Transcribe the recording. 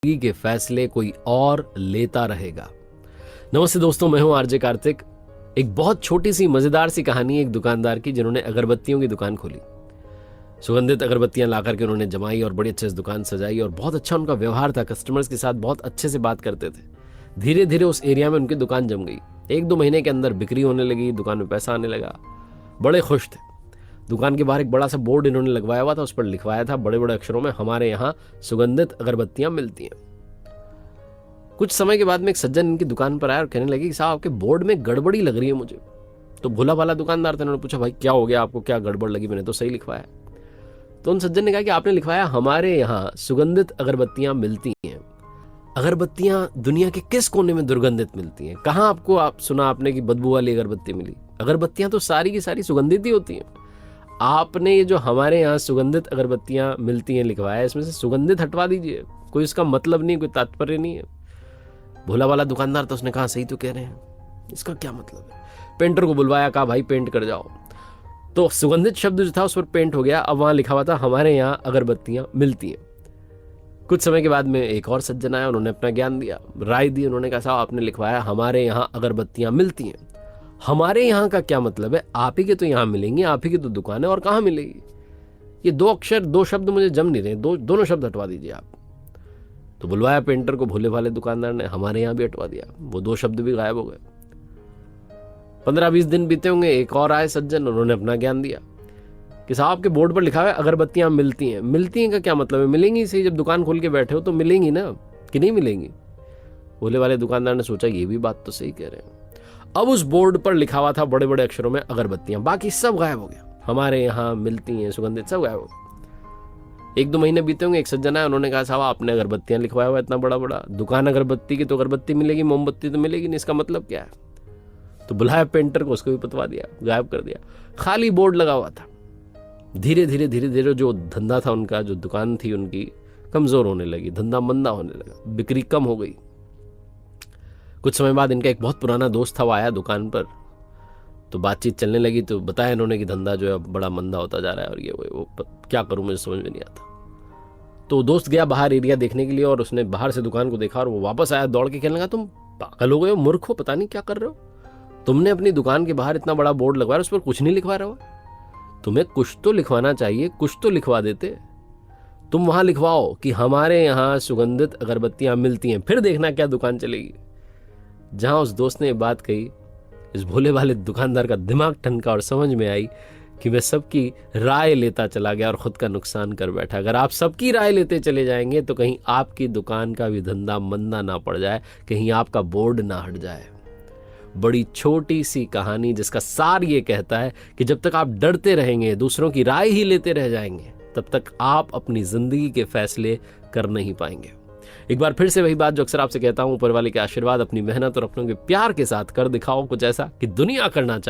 के फैसले कोई और लेता रहेगा। नमस्ते दोस्तों, मैं हूं आरजे कार्तिक। एक बहुत छोटी सी मजेदार सी कहानी एक दुकानदार की जिन्होंने अगरबत्तियों की दुकान खोली। सुगंधित अगरबत्तियां लाकर के उन्होंने जमाई और बड़ी अच्छे से दुकान सजाई और बहुत अच्छा उनका व्यवहार था। कस्टमर्स के साथ बहुत अच्छे से बात करते थे। धीरे धीरे उस एरिया में उनकी दुकान जम गई। 1-2 महीने के अंदर बिक्री होने लगी, दुकान में पैसा आने लगा। बड़े खुश थे। दुकान के बाहर एक बड़ा सा बोर्ड इन्होंने लगवाया हुआ था, उस पर लिखवाया था बड़े बड़े अक्षरों में, हमारे यहाँ सुगंधित अगरबत्तियां मिलती हैं। कुछ समय के बाद में एक सज्जन इनकी दुकान पर आया और कहने लगे कि साहब आपके बोर्ड में गड़बड़ी लग रही है मुझे। तो भोला भाला दुकानदार था, उन्होंने पूछा भाई क्या हो गया आपको, क्या गड़बड़ लगी? मैंने तो सही लिखवाया। तो उन सज्जन ने कहा कि आपने लिखवाया हमारे यहाँ सुगंधित अगरबत्तियां मिलती हैं। अगरबत्तियां दुनिया के किस कोने में दुर्गंधित मिलती हैं? कहाँ आपको आप सुना आपने कि बदबू वाली अगरबत्ती मिली? अगरबत्तियां तो सारी की सारी सुगंधित ही होती हैं। आपने ये जो हमारे यहाँ सुगंधित अगरबत्तियां मिलती हैं लिखवाया, इसमें से सुगंधित हटवा दीजिए। कोई इसका मतलब नहीं, कोई तात्पर्य नहीं है। भोला वाला दुकानदार तो उसने कहा सही तो कह रहे हैं, इसका क्या मतलब है? पेंटर को बुलवाया, कहा भाई पेंट कर जाओ। तो सुगंधित शब्द जो था उस पर पेंट हो गया। अब वहां लिखा हुआ था हमारे यहाँ अगरबत्तियां मिलती हैं। कुछ समय के बाद में एक और सज्जन आया, उन्होंने अपना ज्ञान दिया, राय दी। उन्होंने कहा साहब आपने लिखवाया हमारे यहाँ अगरबत्तियां मिलती हैं। हमारे यहाँ का क्या मतलब है? आप ही के तो यहाँ मिलेंगी, आप ही की तो दुकान है, और कहाँ मिलेगी? ये 2 अक्षर 2 शब्द मुझे जम नहीं रहे, दोनों शब्द हटवा दीजिए आप। तो बुलवाया पेंटर को, भोले भाले दुकानदार ने हमारे यहाँ भी हटवा दिया। वो 2 शब्द भी गायब हो गए। 15-20 दिन बीते होंगे, एक और आए सज्जन, उन्होंने अपना ज्ञान दिया कि साहब आपके बोर्ड पर लिखा है अगरबत्तियां मिलती हैं। मिलती हैं का क्या मतलब है? मिलेंगी सही, जब दुकान खोल के बैठे हो तो मिलेंगी ना, कि नहीं मिलेंगी? भोले वाले दुकानदार ने सोचा ये भी बात तो सही कह रहे हैं। अब उस बोर्ड पर लिखा हुआ था बड़े बड़े अक्षरों में अगरबत्तियां, बाकी सब गायब हो गया। हमारे यहाँ मिलती हैं सुगंधित, सब गायब हो गया। 1-2 महीने बीते होंगे, एक सज्जन आया, उन्होंने कहा साहब आपने अगरबत्तियां लिखवाया हुआ इतना बड़ा बड़ा, दुकान अगरबत्ती की तो अगरबत्ती मिलेगी, मोमबत्ती तो मिलेगी नहीं, इसका मतलब क्या है? तो बुलाया पेंटर को, उसको भी पतवा दिया, गायब कर दिया। खाली बोर्ड लगा हुआ था। धीरे धीरे जो धंधा था उनका, जो दुकान थी उनकी, कमजोर होने लगी, धंधा मंदा होने लगा, बिक्री कम हो गई। कुछ समय बाद इनका एक बहुत पुराना दोस्त था, वो आया दुकान पर, तो बातचीत चलने लगी। तो बताया इन्होंने कि धंधा जो है बड़ा मंदा होता जा रहा है और ये वो क्या करूं मुझे समझ में नहीं आता। तो दोस्त गया बाहर एरिया देखने के लिए और उसने बाहर से दुकान को देखा और वो वापस आया दौड़ के, कहने लगा तुम पागल हो गए हो, मूर्ख हो, पता नहीं क्या कर रहे हो? तुमने अपनी दुकान के बाहर इतना बड़ा बोर्ड लगवाया, उस पर कुछ नहीं लिखवा रहे हो। तुम्हें कुछ तो लिखवाना चाहिए, कुछ तो लिखवा देते। तुम वहां लिखवाओ कि हमारे यहाँ सुगंधित अगरबत्तियां मिलती हैं, फिर देखना क्या दुकान चलेगी। जहां उस दोस्त ने ये बात कही, इस भोले वाले दुकानदार का दिमाग ठनका और समझ में आई कि मैं सबकी राय लेता चला गया और खुद का नुकसान कर बैठा। अगर आप सबकी राय लेते चले जाएंगे तो कहीं आपकी दुकान का भी धंधा मंदा ना पड़ जाए, कहीं आपका बोर्ड ना हट जाए। बड़ी छोटी सी कहानी जिसका सार ये कहता है कि जब तक आप डरते रहेंगे, दूसरों की राय ही लेते रह जाएंगे, तब तक आप अपनी जिंदगी के फैसले कर नहीं पाएंगे। एक बार फिर से वही बात जो अक्सर आपसे कहता हूं, ऊपर वाले के आशीर्वाद, अपनी मेहनत और अपनों के प्यार के साथ कर दिखाओ कुछ ऐसा कि दुनिया करना चाहिए।